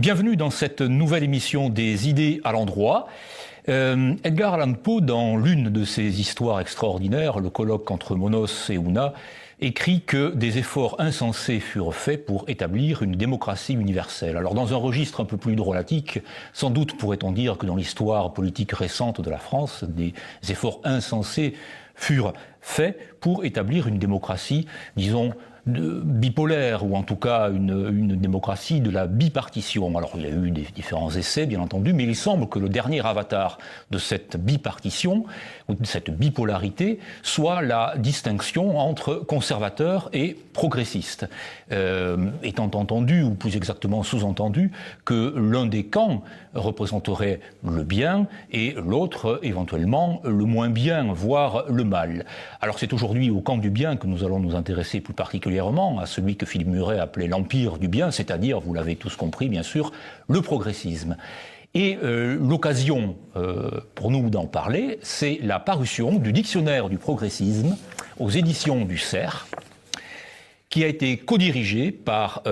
Bienvenue dans cette nouvelle émission des idées à l'endroit. Edgar Allan Poe, dans l'une de ses histoires extraordinaires, le colloque entre Monos et Ouna, écrit que des efforts insensés furent faits pour établir une démocratie universelle. Alors dans un registre un peu plus drôlatique, sans doute pourrait-on dire que dans l'histoire politique récente de la France, des efforts insensés furent faits pour établir une démocratie, disons, bipolaire, ou en tout cas une démocratie de la bipartition. Alors il y a eu des différents essais, bien entendu, mais il semble que le dernier avatar de cette bipartition, ou de cette bipolarité, soit la distinction entre conservateurs et progressistes. Étant entendu, ou plus exactement sous-entendu, que l'un des camps représenterait le bien et l'autre, éventuellement, le moins bien, voire le mal. Alors c'est aujourd'hui au camp du bien que nous allons nous intéresser plus particulièrement, à celui que Philippe Muret appelait l'empire du bien, c'est-à-dire, vous l'avez tous compris bien sûr, le progressisme. Et l'occasion pour nous d'en parler, c'est la parution du dictionnaire du progressisme aux éditions du Cerf, qui a été codirigé par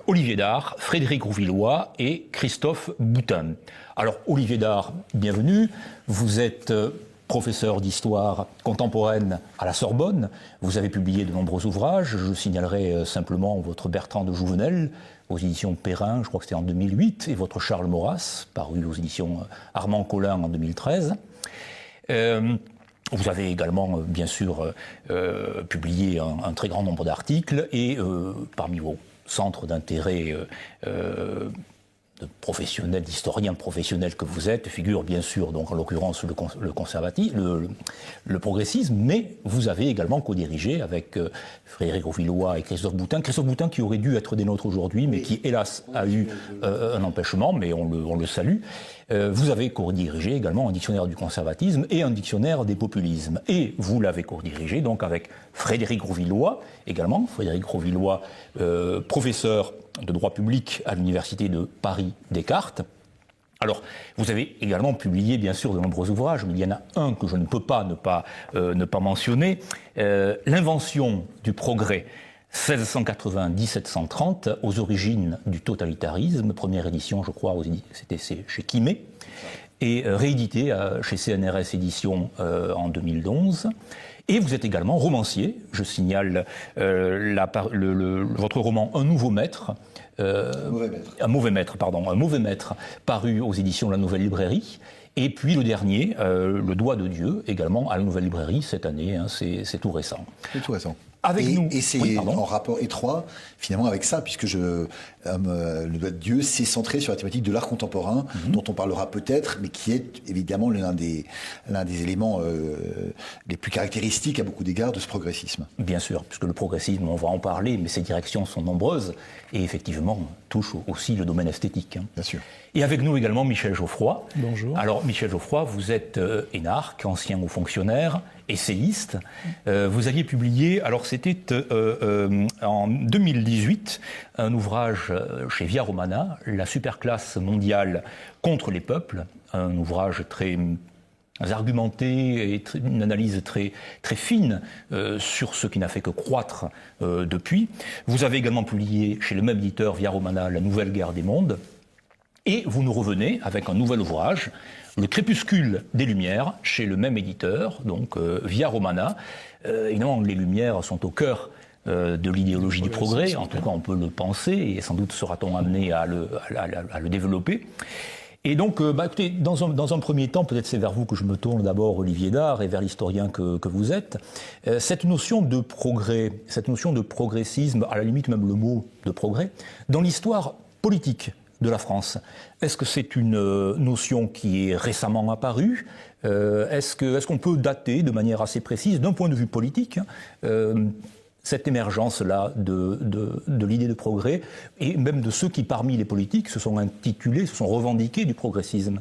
Olivier Dard, Frédéric Rouvillois et Christophe Boutin. Alors Olivier Dard, bienvenue. Vous êtes professeur d'histoire contemporaine à la Sorbonne. Vous avez publié de nombreux ouvrages. Je signalerai simplement votre Bertrand de Jouvenel aux éditions Perrin, je crois que c'était en 2008, et votre Charles Maurras, paru aux éditions Armand Collin en 2013. Vous avez également, bien sûr, publié un très grand nombre d'articles, et parmi vos centres d'intérêt de professionnels, d'historiens professionnels que vous êtes, figure bien sûr, donc en l'occurrence, le conservatisme, le progressisme, mais vous avez également co-dirigé avec Frédéric Rouvillois et Christophe Boutin qui aurait dû être des nôtres aujourd'hui, mais qui hélas a eu un empêchement, mais on le salue. Vous avez co-dirigé également un dictionnaire du conservatisme et un dictionnaire des populismes. Et vous l'avez co-dirigé donc avec Frédéric Rouvillois, également. Frédéric Rouvillois, professeur de droit public à l'université de Paris-Descartes. Alors, vous avez également publié, bien sûr, de nombreux ouvrages, mais il y en a un que je ne peux pas ne pas mentionner, L'invention du progrès, 1680-1730, aux origines du totalitarisme, première édition, je crois, c'était chez Quimet, et réédité chez CNRS Éditions en 2011. Et vous êtes également romancier, je signale votre roman Un nouveau maître, un mauvais maître, paru aux éditions La Nouvelle Librairie. Et puis le dernier, Le Doigt de Dieu, également à La Nouvelle Librairie cette année, hein, c'est tout récent. C'est tout récent. Et c'est en rapport étroit, finalement, avec ça, puisque Le Doigt de Dieu, c'est centré sur la thématique de l'art contemporain, dont on parlera peut-être, mais qui est évidemment l'un des éléments les plus caractéristiques à beaucoup d'égards de ce progressisme. Bien sûr, puisque le progressisme, on va en parler, mais ses directions sont nombreuses, et effectivement, touche aussi le domaine esthétique. Hein. Bien sûr. Et avec nous également Michel Geoffroy. Bonjour. Alors Michel Geoffroy, vous êtes énarque, ancien haut fonctionnaire, essayiste. Vous aviez publié, alors c'était en 2018, un ouvrage chez Via Romana, La superclasse mondiale contre les peuples, un ouvrage très argumenté et une analyse très, très fine sur ce qui n'a fait que croître depuis. Vous avez également publié chez le même éditeur Via Romana La Nouvelle Guerre des Mondes. Et vous nous revenez avec un nouvel ouvrage, Le Crépuscule des Lumières, chez le même éditeur, donc Via Romana. Évidemment, les Lumières sont au cœur de l'idéologie du progrès, en tout cas on peut le penser, et sans doute sera-t-on amené à le développer. Et donc, écoutez, dans un premier temps, peut-être c'est vers vous que je me tourne d'abord, Olivier Dard, et vers l'historien que vous êtes. Cette notion de progrès, cette notion de progressisme, à la limite même le mot de progrès, dans l'histoire politique de la France, est-ce que c'est une notion qui est récemment apparue ? Est-ce qu'on peut dater de manière assez précise, d'un point de vue politique, cette émergence-là de l'idée de progrès, et même de ceux qui, parmi les politiques, se sont revendiqués du progressisme?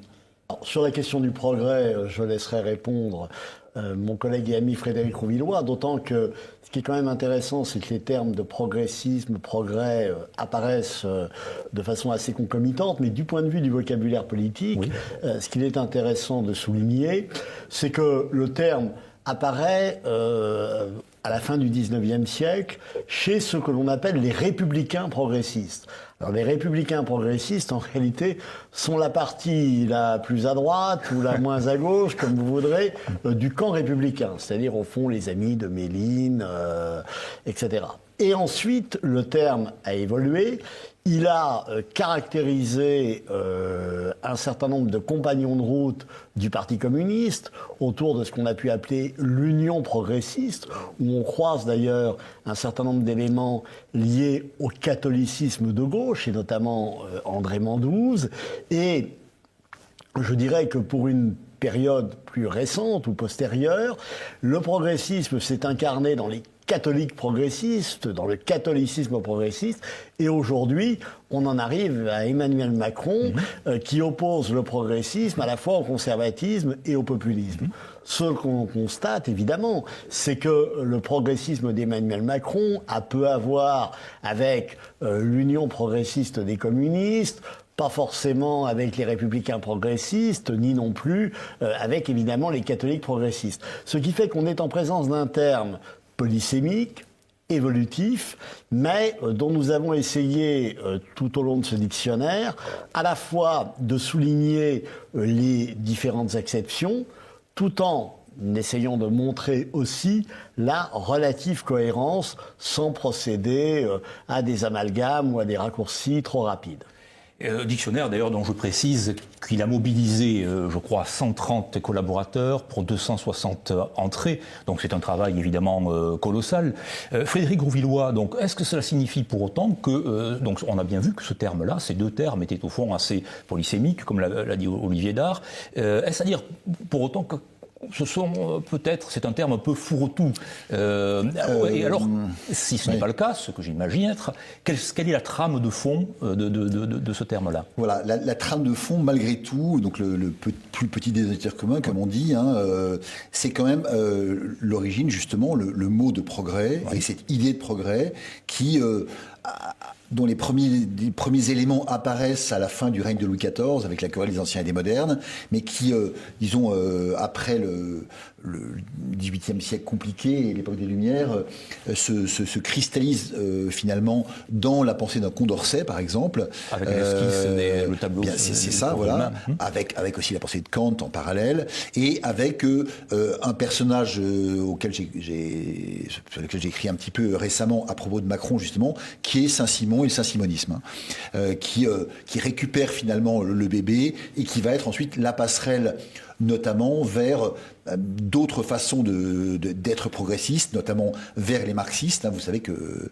Alors, sur la question du progrès, je laisserai répondre mon collègue et ami Frédéric Rouvillois, d'autant que ce qui est quand même intéressant, c'est que les termes de progressisme, progrès apparaissent de façon assez concomitante, mais du point de vue du vocabulaire politique, oui. Ce qu'il est intéressant de souligner, c'est que le terme apparaît à la fin du XIXe siècle chez ce que l'on appelle les républicains progressistes. Alors les républicains progressistes, en réalité, sont la partie la plus à droite ou la moins à gauche, comme vous voudrez, du camp républicain, c'est-à-dire au fond les amis de Méline, etc. Et ensuite, le terme a évolué. Il a caractérisé un certain nombre de compagnons de route du Parti communiste autour de ce qu'on a pu appeler l'Union progressiste, où on croise d'ailleurs un certain nombre d'éléments liés au catholicisme de gauche, et notamment André Mandouze. Et je dirais que pour une période plus récente ou postérieure, le progressisme s'est incarné dans les catholiques progressistes, dans le catholicisme progressiste, et aujourd'hui, on en arrive à Emmanuel Macron, qui oppose le progressisme à la fois au conservatisme et au populisme. Ce qu'on constate, évidemment, c'est que le progressisme d'Emmanuel Macron a peu à voir avec l'Union progressiste des communistes, pas forcément avec les républicains progressistes, ni non plus avec, évidemment, les catholiques progressistes. Ce qui fait qu'on est en présence d'un terme polysémique, évolutif, mais dont nous avons essayé tout au long de ce dictionnaire à la fois de souligner les différentes exceptions, tout en essayant de montrer aussi la relative cohérence sans procéder à des amalgames ou à des raccourcis trop rapides. Dictionnaire d'ailleurs dont je précise qu'il a mobilisé, je crois, 130 collaborateurs pour 260 entrées. Donc c'est un travail évidemment colossal. Frédéric Rouvillois, donc est-ce que cela signifie pour autant que, donc on a bien vu que ce terme-là, ces deux termes étaient au fond assez polysémiques, comme l'a dit Olivier Dard. Est-ce à dire pour autant que ce sont peut-être, c'est un terme un peu fourre-tout. Et alors, si ce n'est pas le cas, ce que j'imagine être, quelle est la trame de fond de ce terme-là? Voilà, la trame de fond, malgré tout, donc le plus petit dénominateur commun, comme on dit, c'est quand même l'origine, justement, le mot de progrès, et cette idée de progrès qui... dont les premiers éléments apparaissent à la fin du règne de Louis XIV, avec la querelle des anciens et des modernes, mais qui, disons, après le XVIIIe siècle compliqué et l'époque des Lumières, se cristallise finalement dans la pensée d'un Condorcet, par exemple. Avec l'esquisse, le tableau. C'est ça, voilà. Avec aussi la pensée de Kant en parallèle, et avec un personnage sur lequel j'ai écrit un petit peu récemment à propos de Macron, justement, qui est Saint-Simon et le saint-simonisme, qui récupère finalement le bébé et qui va être ensuite la passerelle notamment vers d'autres façons d'être progressiste, notamment vers les marxistes. Vous savez que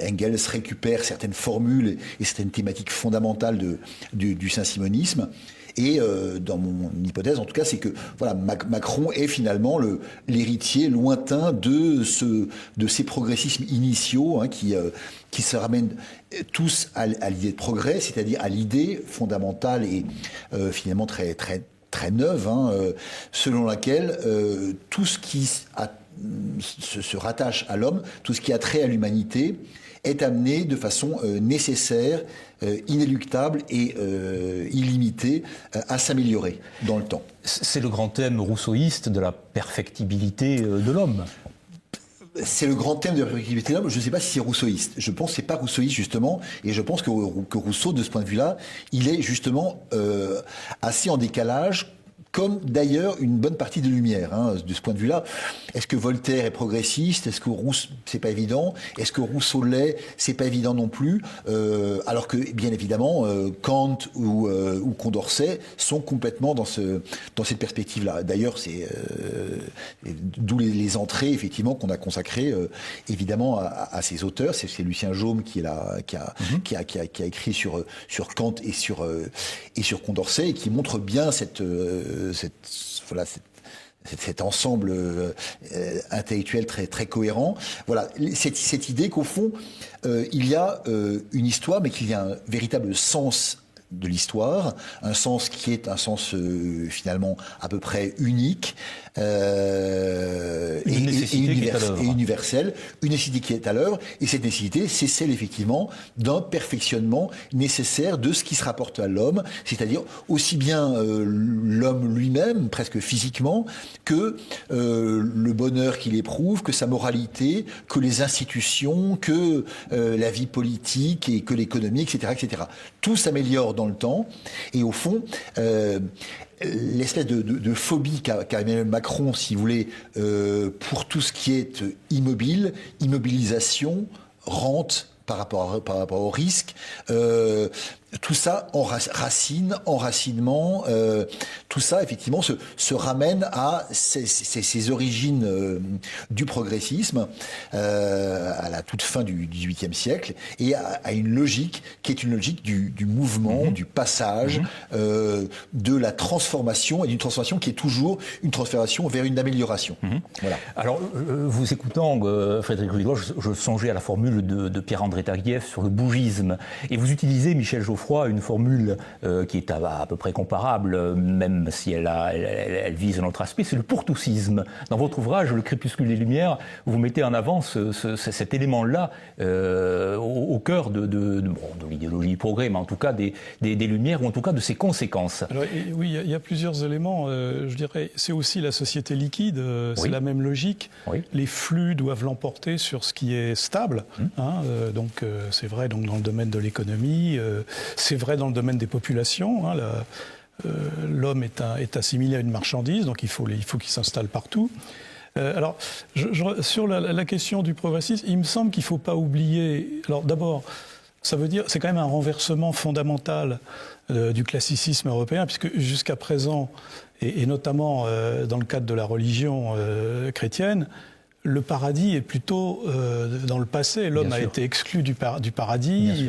Engels récupère certaines formules et certaines thématiques fondamentales du saint-simonisme. Et dans mon hypothèse, en tout cas, c'est que voilà, Macron est finalement l'héritier lointain de ces progressismes initiaux qui se ramènent tous à l'idée de progrès, c'est-à-dire à l'idée fondamentale et finalement très neuve, selon laquelle tout ce qui se rattache à l'homme, tout ce qui a trait à l'humanité, est amené de façon nécessaire, inéluctable et illimitée à s'améliorer dans le temps. C'est le grand thème rousseauiste de la perfectibilité de l'homme. C'est le grand thème de la perfectibilité de l'homme. Je ne sais pas si c'est rousseauiste. Je pense que c'est pas rousseauiste, justement. Et je pense que Rousseau, de ce point de vue-là, il est justement assez en décalage, comme d'ailleurs une bonne partie de Lumière, de ce point de vue-là. Est-ce que Voltaire est progressiste? Est-ce que Rousseau, c'est pas évident? Est-ce que Rousseau l'est? C'est pas évident non plus. Alors que, bien évidemment, Kant ou Condorcet sont complètement dans cette perspective-là. D'ailleurs, c'est d'où les entrées, effectivement, qu'on a consacrées, évidemment, à ces auteurs. C'est Lucien Jaume qui a écrit sur Kant et sur Condorcet, et qui montre bien cet ensemble intellectuel très cohérent. Voilà, cette idée qu'au fond, il y a une histoire, mais qu'il y a un véritable sens de l'histoire, un sens qui est un sens finalement à peu près unique, Une nécessité qui est à l'œuvre. Et universelle, une nécessité qui est à l'œuvre, et cette nécessité, c'est celle effectivement d'un perfectionnement nécessaire de ce qui se rapporte à l'homme, c'est-à-dire aussi bien l'homme lui-même, presque physiquement, que le bonheur qu'il éprouve, que sa moralité, que les institutions, que la vie politique et que l'économie, etc., etc. Tout s'améliore dans le temps, et au fond, l'espèce de phobie qu'a Emmanuel Macron, si vous voulez, pour tout ce qui est immobilisation, rente par rapport au risque, tout ça, enracinement, tout ça, effectivement, se ramène à ces origines du progressisme à la toute fin du XVIIIe siècle et à une logique qui est une logique du mouvement, du passage, de la transformation, et d'une transformation qui est toujours une transformation vers une amélioration. Voilà. Alors, vous écoutant, Frédéric Ruillois, je songeais à la formule de Pierre-André Taguieff sur le bougisme, et vous utilisez, Michel Geoffroy, une formule qui est à peu près comparable, même si elle vise un autre aspect, c'est le pourtousisme. Dans votre ouvrage, Le crépuscule des Lumières, vous mettez en avant cet élément-là au cœur de l'idéologie du progrès, mais en tout cas des Lumières, ou en tout cas de ses conséquences. Alors, oui, il y a plusieurs éléments. Je dirais, c'est aussi la société liquide, c'est la même logique. Oui. Les flux doivent l'emporter sur ce qui est stable. Donc, c'est vrai donc, dans le domaine de l'économie, c'est vrai dans le domaine des populations. L'homme est assimilé à une marchandise, donc il faut qu'il s'installe partout. Alors, sur la question du progressisme, il me semble qu'il ne faut pas oublier... Alors d'abord, ça veut dire c'est quand même un renversement fondamental du classicisme européen, puisque jusqu'à présent, et notamment dans le cadre de la religion chrétienne, le paradis est plutôt dans le passé. L'homme a été exclu du paradis.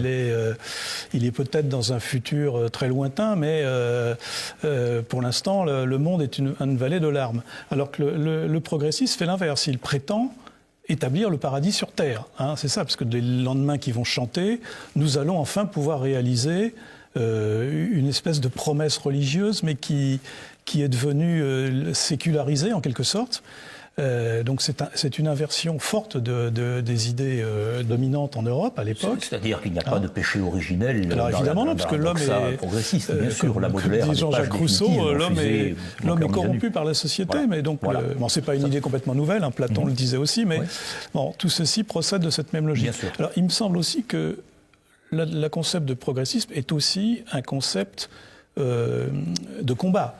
Il est peut-être dans un futur très lointain, mais pour l'instant, le monde est une vallée de larmes. Alors que le progressiste fait l'inverse. Il prétend établir le paradis sur Terre. C'est ça, parce que les lendemains qui vont chanter, nous allons enfin pouvoir réaliser une espèce de promesse religieuse, mais qui est devenue sécularisée en quelque sorte. Donc c'est une inversion forte des idées dominantes en Europe à l'époque. C'est-à-dire qu'il n'y a pas de péché originel. Alors évidemment non, parce que l'homme est progressiste, bien sûr. La Baudelaire, dit Jean-Jacques Rousseau, l'homme est corrompu par la société, mais donc bon, c'est pas une idée complètement nouvelle. Platon le disait aussi, mais bon, tout ceci procède de cette même logique. Alors il me semble aussi que le concept de progressisme est aussi un concept de combat.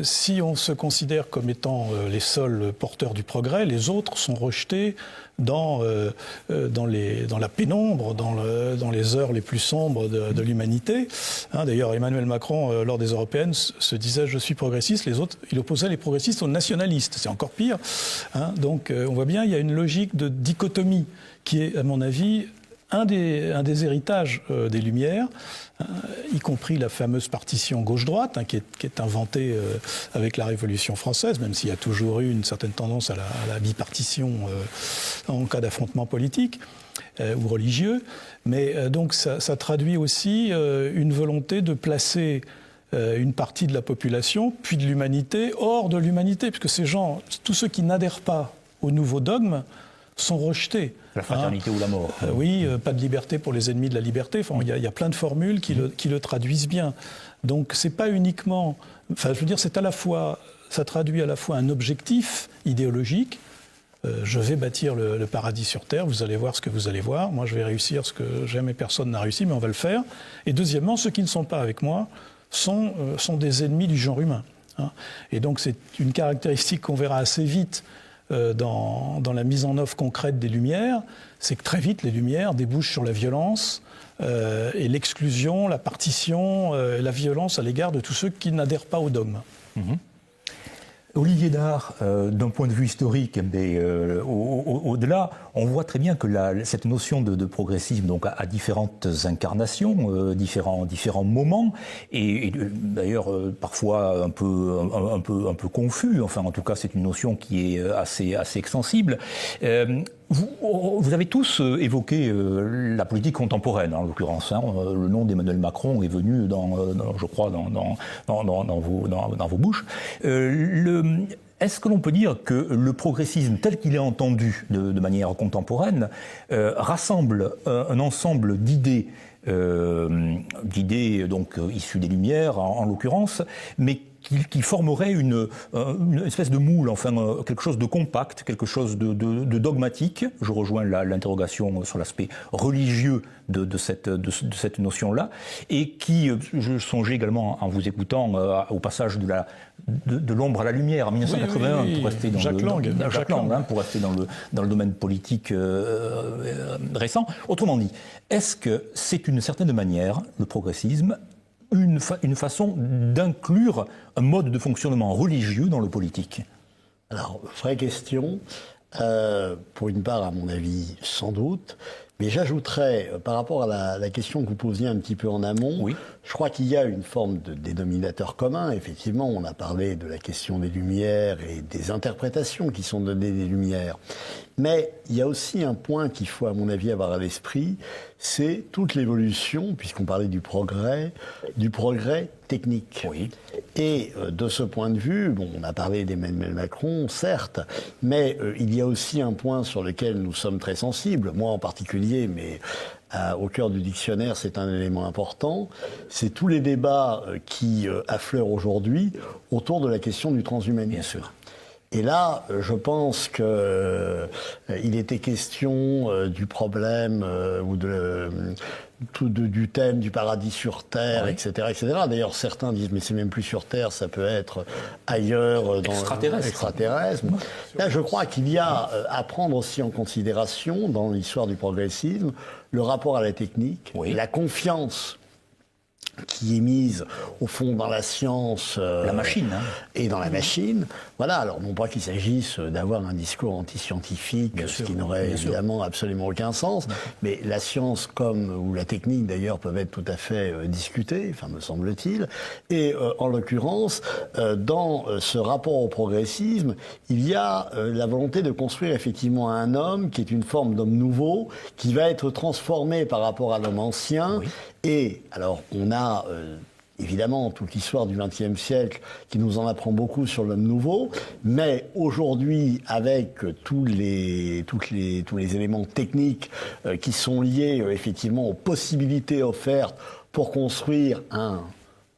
Si on se considère comme étant les seuls porteurs du progrès, les autres sont rejetés dans la pénombre, dans les heures les plus sombres de l'humanité. D'ailleurs, Emmanuel Macron, lors des européennes, se disait « je suis progressiste », les autres, il opposait les progressistes aux nationalistes. C'est encore pire. Donc, on voit bien, il y a une logique de dichotomie qui est, à mon avis, un des héritages des Lumières, y compris la fameuse partition gauche-droite, qui est inventée avec la Révolution française, même s'il y a toujours eu une certaine tendance à la bipartition en cas d'affrontement politique ou religieux. Mais donc ça traduit aussi une volonté de placer une partie de la population, puis de l'humanité, hors de l'humanité, puisque ces gens, tous ceux qui n'adhèrent pas au nouveau dogme, sont rejetés. La fraternité ou la mort. Oui, pas de liberté pour les ennemis de la liberté. Enfin, il y a plein de formules qui le traduisent bien. Donc, c'est pas uniquement... Enfin, je veux dire, ça traduit à la fois un objectif idéologique. Je vais bâtir le paradis sur Terre, vous allez voir ce que vous allez voir. Moi, je vais réussir ce que jamais personne n'a réussi, mais on va le faire. Et deuxièmement, ceux qui ne sont pas avec moi sont des ennemis du genre humain. Et donc, c'est une caractéristique qu'on verra assez vite dans la mise en œuvre concrète des Lumières, c'est que très vite les Lumières débouchent sur la violence et l'exclusion, la partition, la violence à l'égard de tous ceux qui n'adhèrent pas au dogme. Olivier Dard, d'un point de vue historique, mais au-delà, on voit très bien que cette notion de progressisme donc, a différentes incarnations, différents moments, et d'ailleurs parfois un peu confus. Enfin, en tout cas, c'est une notion qui est assez extensible. Vous avez tous évoqué la politique contemporaine, en l'occurrence. Le nom d'Emmanuel Macron est venu, je crois, dans vos bouches. Est-ce que l'on peut dire que le progressisme, tel qu'il est entendu de manière contemporaine, rassemble un ensemble d'idées donc issues des Lumières, en l'occurrence, mais qui formerait une espèce de moule, enfin quelque chose de compact, quelque chose de dogmatique. Je rejoins l'interrogation sur l'aspect religieux de cette notion-là, et qui, je songeais également en vous écoutant au passage de l'ombre à la lumière en 1981, oui. Pour rester dans Jacques Lang, pour rester dans le domaine politique récent. Autrement dit, est-ce que c'est d'une certaine manière, le progressisme, une façon d'inclure un mode de fonctionnement religieux dans le politique? Alors, vraie question. Pour une part, à mon avis, sans doute. Mais j'ajouterais, par rapport à la question que vous posiez un petit peu en amont, oui. Je crois qu'il y a une forme de dénominateur commun. Effectivement, on a parlé de la question des Lumières et des interprétations qui sont données des Lumières. Mais il y a aussi un point qu'il faut, à mon avis, avoir à l'esprit, c'est toute l'évolution, puisqu'on parlait du progrès technique. Oui. Et de ce point de vue, bon, on a parlé d'Emmanuel Macron, certes, mais il y a aussi un point sur lequel nous sommes très sensibles, moi en particulier, mais au cœur du dictionnaire, c'est un élément important, c'est tous les débats qui affleurent aujourd'hui autour de la question du transhumanisme. Bien sûr. Et là, je pense que il était question du problème ou du thème du paradis sur Terre, oui. etc., etc. D'ailleurs, certains disent, mais c'est même plus sur Terre, ça peut être ailleurs, dans extraterrestre. Là, je crois qu'il y a à prendre aussi en considération, dans l'histoire du progressisme, le rapport à la technique, oui. la confiance qui est mise, au fond, dans la science la machine, et dans la machine. Voilà, alors non pas qu'il s'agisse d'avoir un discours anti-scientifique, ce qui n'aurait évidemment absolument aucun sens, mais la science ou la technique d'ailleurs peuvent être tout à fait discutées, enfin me semble-t-il, et en l'occurrence, dans ce rapport au progressisme, il y a la volonté de construire effectivement un homme qui est une forme d'homme nouveau, qui va être transformé par rapport à l'homme ancien, oui. Et alors on a évidemment toute l'histoire du XXe siècle qui nous en apprend beaucoup sur l'homme nouveau, mais aujourd'hui avec tous les éléments techniques qui sont liés effectivement aux possibilités offertes pour construire un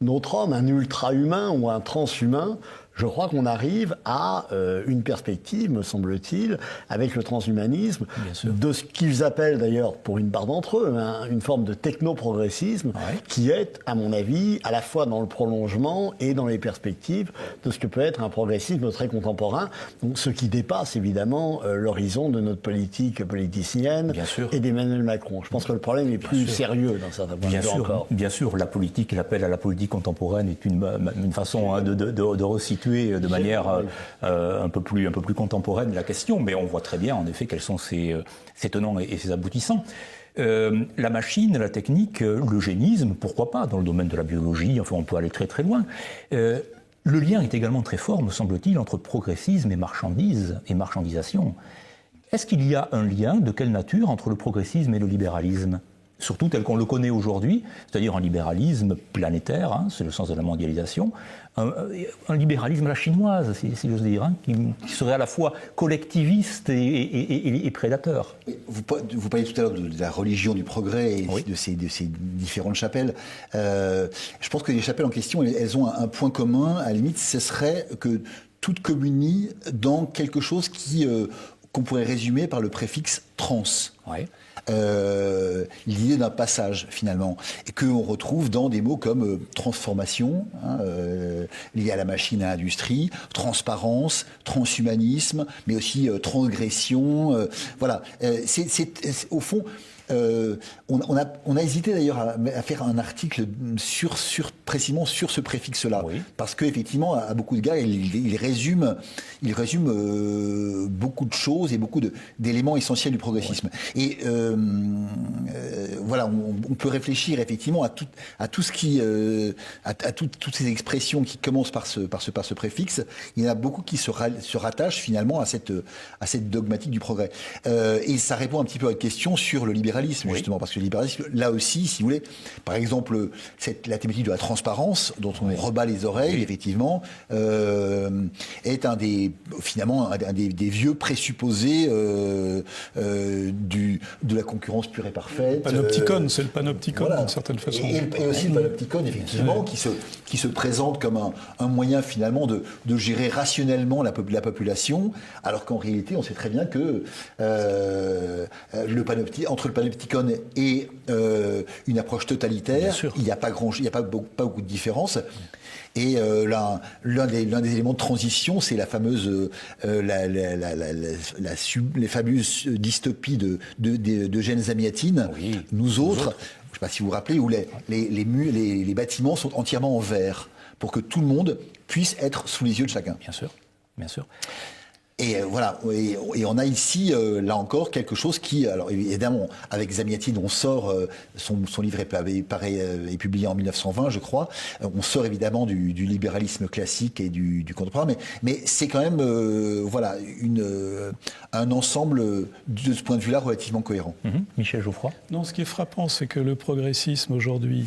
autre homme, un ultra-humain ou un transhumain, je crois qu'on arrive à une perspective, me semble-t-il, avec le transhumanisme, de ce qu'ils appellent d'ailleurs, pour une part d'entre eux, une forme de techno-progressisme, ouais. Qui est, à mon avis, à la fois dans le prolongement et dans les perspectives de ce que peut être un progressisme très contemporain, donc ce qui dépasse évidemment l'horizon de notre politique politicienne et d'Emmanuel Macron. Je pense que le problème est plus sérieux dans certains points de vue encore. Bien sûr, la politique, l'appel à la politique contemporaine est une façon de resituer de manière un peu plus contemporaine la question, mais on voit très bien en effet quels sont ses tenants et ses aboutissants. La machine, la technique, l'eugénisme, pourquoi pas, dans le domaine de la biologie, enfin on peut aller très très loin. Le lien est également très fort, me semble-t-il, entre progressisme et marchandise et marchandisation. Est-ce qu'il y a un lien, de quelle nature, entre le progressisme et le libéralisme ? Surtout tel qu'on le connaît aujourd'hui, c'est-à-dire un libéralisme planétaire, c'est le sens de la mondialisation, un libéralisme à la chinoise, si j'ose dire, qui serait à la fois collectiviste et prédateur. Vous parliez tout à l'heure de la religion du progrès et de ces différentes chapelles. Je pense que les chapelles en question, elles ont un point commun, à la limite, ce serait que toutes communient dans quelque chose qu'on pourrait résumer par le préfixe trans. Ouais. L'idée d'un passage finalement, et qu'on retrouve dans des mots comme transformation, lié à la machine à l'industrie, transparence, transhumanisme, mais aussi transgression. Voilà, c'est au fond on a hésité d'ailleurs à faire un article précisément sur ce préfixe-là, parce qu'effectivement, à beaucoup d'égards, il résume beaucoup de choses et beaucoup d'éléments essentiels du progressisme. Et voilà, on peut réfléchir effectivement à tout ce qui, toutes ces expressions qui commencent par ce préfixe. Il y en a beaucoup qui se rattachent finalement à cette dogmatique du progrès. Et ça répond un petit peu à votre question sur le libéralisme, justement, parce que le libéralisme, là aussi, si vous voulez, par exemple, la thématique de la transparence, dont on rebat les oreilles, effectivement, est finalement un des vieux présupposés de la concurrence pure et parfaite. Panopticon, c'est le panopticon d'une certaine façon. Et aussi le panopticon, effectivement, qui se présente comme un moyen finalement de gérer rationnellement la population, alors qu'en réalité, on sait très bien que entre le panopticon et une approche totalitaire, il n'y a pas beaucoup de différence. Et l'un des éléments de transition, c'est la fameuse, les fameuses dystopies d'Eugène Zamyatin, Nous autres. Je ne sais pas si vous vous rappelez, où les bâtiments sont entièrement en verre pour que tout le monde puisse être sous les yeux de chacun. Bien sûr, bien sûr. Et voilà, et on a ici, là encore, quelque chose qui, alors évidemment, avec Zamyatin, on sort, son livre est publié en 1920, je crois, on sort évidemment du libéralisme classique et du contemporain, mais c'est quand même, voilà, un ensemble, de ce point de vue-là, relativement cohérent. Michel Geoffroy ? Non, ce qui est frappant, c'est que le progressisme, aujourd'hui,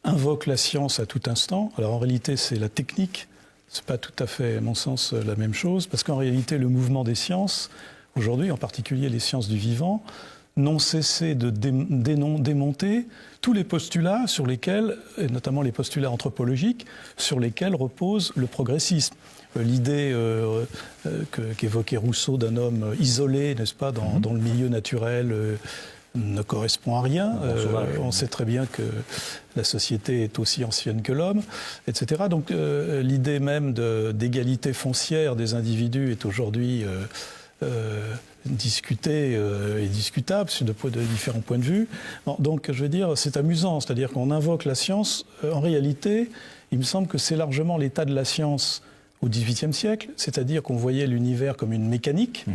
invoque la science à tout instant. Alors, en réalité, c'est la technique. C'est pas tout à fait, à mon sens, la même chose, parce qu'en réalité, le mouvement des sciences, aujourd'hui, en particulier les sciences du vivant, n'ont cessé de démonter tous les postulats sur lesquels, et notamment les postulats anthropologiques, sur lesquels repose le progressisme. L'idée qu'évoquait Rousseau d'un homme isolé, n'est-ce pas, dans le milieu naturel, ne correspond à rien. On sait très bien que la société est aussi ancienne que l'homme, etc. Donc l'idée même d'égalité foncière des individus est aujourd'hui discutée et discutable de différents points de vue. Donc je veux dire, c'est amusant, c'est-à-dire qu'on invoque la science. En réalité, il me semble que c'est largement l'état de la science au XVIIIe siècle, c'est-à-dire qu'on voyait l'univers comme une mécanique.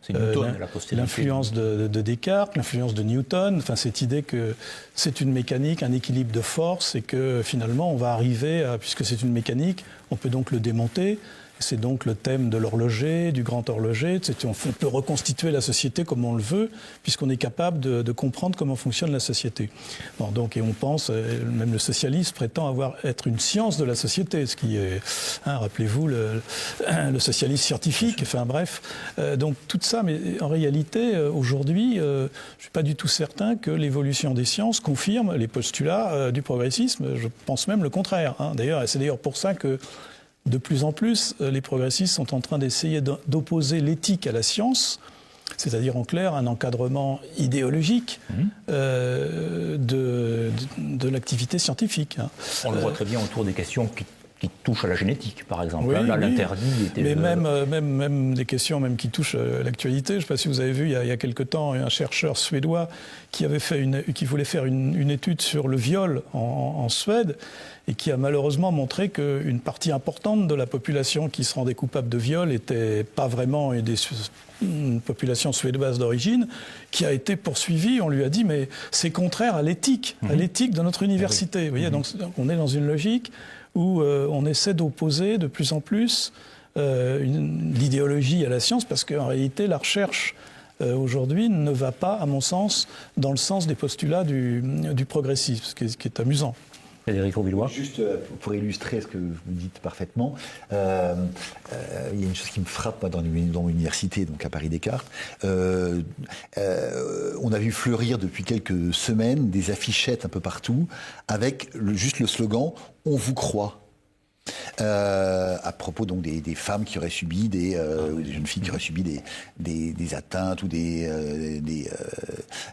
C'est Newton, l'influence de Descartes, l'influence de Newton, enfin cette idée que c'est une mécanique, un équilibre de force, et que finalement on va arriver à, puisque c'est une mécanique, on peut donc le démonter. C'est donc le thème de l'horloger, du grand horloger. On peut reconstituer la société comme on le veut, puisqu'on est capable de comprendre comment fonctionne la société. Bon, donc, et on pense, même le socialiste prétend être une science de la société, ce qui est, rappelez-vous, le socialisme scientifique. Enfin bref, donc tout ça, mais en réalité, aujourd'hui, je ne suis pas du tout certain que l'évolution des sciences confirme les postulats du progressisme. Je pense même le contraire. D'ailleurs, c'est d'ailleurs pour ça que de plus en plus, les progressistes sont en train d'essayer d'opposer l'éthique à la science, c'est-à-dire en clair un encadrement idéologique de l'activité scientifique. On le voit très bien autour des questions qui touchent à la génétique, par exemple. Là, l'interdit était... Mais même des questions même qui touchent à l'actualité. Je ne sais pas si vous avez vu, il y a quelque temps, un chercheur suédois qui voulait faire une étude sur le viol en Suède, et qui a malheureusement montré qu'une partie importante de la population qui se rendait coupable de viol n'était pas vraiment une population suédoise d'origine, qui a été poursuivie. On lui a dit, mais c'est contraire à l'éthique de notre université. Vous voyez, donc on est dans une logique où on essaie d'opposer de plus en plus l'idéologie à la science, parce qu'en réalité, la recherche aujourd'hui ne va pas, à mon sens, dans le sens des postulats du progressisme, ce qui est amusant. Frédéric Rovillois. Juste pour illustrer ce que vous dites parfaitement, il y a une chose qui me frappe dans l'université, donc à Paris-Descartes. On a vu fleurir depuis quelques semaines des affichettes un peu partout avec juste le slogan « On vous croit ». À propos donc des femmes qui auraient subi des jeunes filles qui auraient subi des atteintes ou des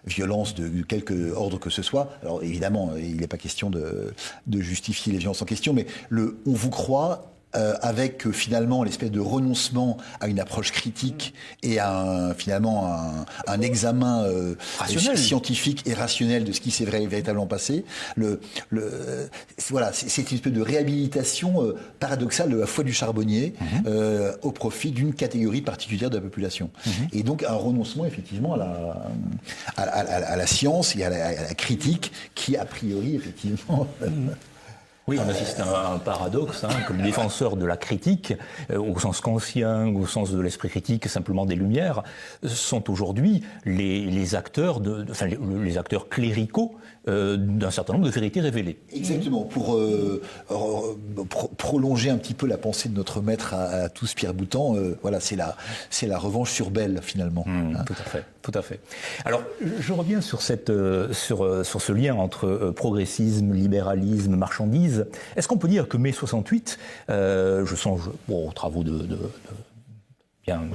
violences de quelque ordre que ce soit. Alors évidemment, il n'est pas question de justifier les violences en question, mais on vous croit avec finalement l'espèce de renoncement à une approche critique et à un examen scientifique et rationnel de ce qui s'est véritablement passé. Voilà, c'est une espèce de réhabilitation paradoxale de la foi du charbonnier au profit d'une catégorie particulière de la population. Et donc un renoncement effectivement à la science et à la critique qui a priori effectivement... Oui, on assiste à un paradoxe, comme défenseurs de la critique, au sens kantien, au sens de l'esprit critique, simplement des Lumières, sont aujourd'hui les acteurs les acteurs cléricaux d'un certain nombre de vérités révélées. Exactement, pour prolonger un petit peu la pensée de notre maître à tous, Pierre Boutan, voilà, c'est la revanche sur Belle, finalement. Tout à fait. Alors, je reviens sur ce lien entre progressisme, libéralisme, marchandise. Est-ce qu'on peut dire que mai 68, je songe aux travaux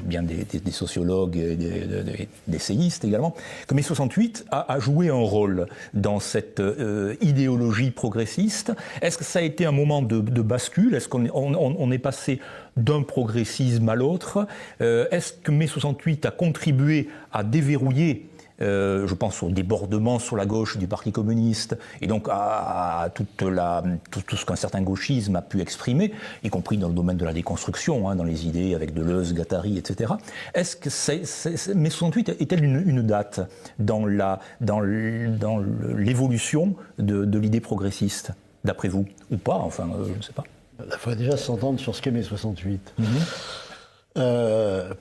bien des sociologues et des essayistes également, que mai 68 a joué un rôle dans cette idéologie progressiste? Est-ce que ça a été un moment de bascule? Est-ce qu'on est passé d'un progressisme à l'autre? Est-ce que mai 68 a contribué à déverrouiller je pense au débordement sur la gauche du Parti communiste et donc à tout ce qu'un certain gauchisme a pu exprimer, y compris dans le domaine de la déconstruction, dans les idées avec Deleuze, Guattari, etc. Est-ce que mai 68 est-elle une date dans l'évolution de l'idée progressiste, d'après vous? Ou pas, enfin, je ne sais pas. Il faudrait déjà s'entendre sur ce qu'est mai 68.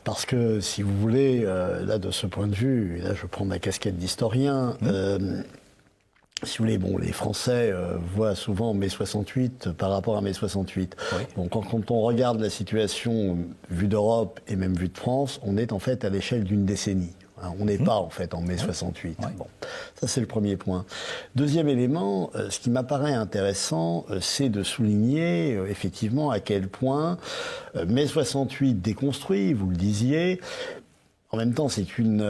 Parce que, si vous voulez, là, de ce point de vue, et là, je prends ma casquette d'historien, si vous voulez, les Français voient souvent mai 68 par rapport à mai 68. Oui. Donc, quand on regarde la situation vue d'Europe et même vue de France, on est en fait à l'échelle d'une décennie. On n'est pas, en fait, en mai 68. Ouais. Bon, ça, c'est le premier point. Deuxième élément, ce qui m'apparaît intéressant, c'est de souligner, effectivement, à quel point mai 68 déconstruit, vous le disiez, en même temps, c'est une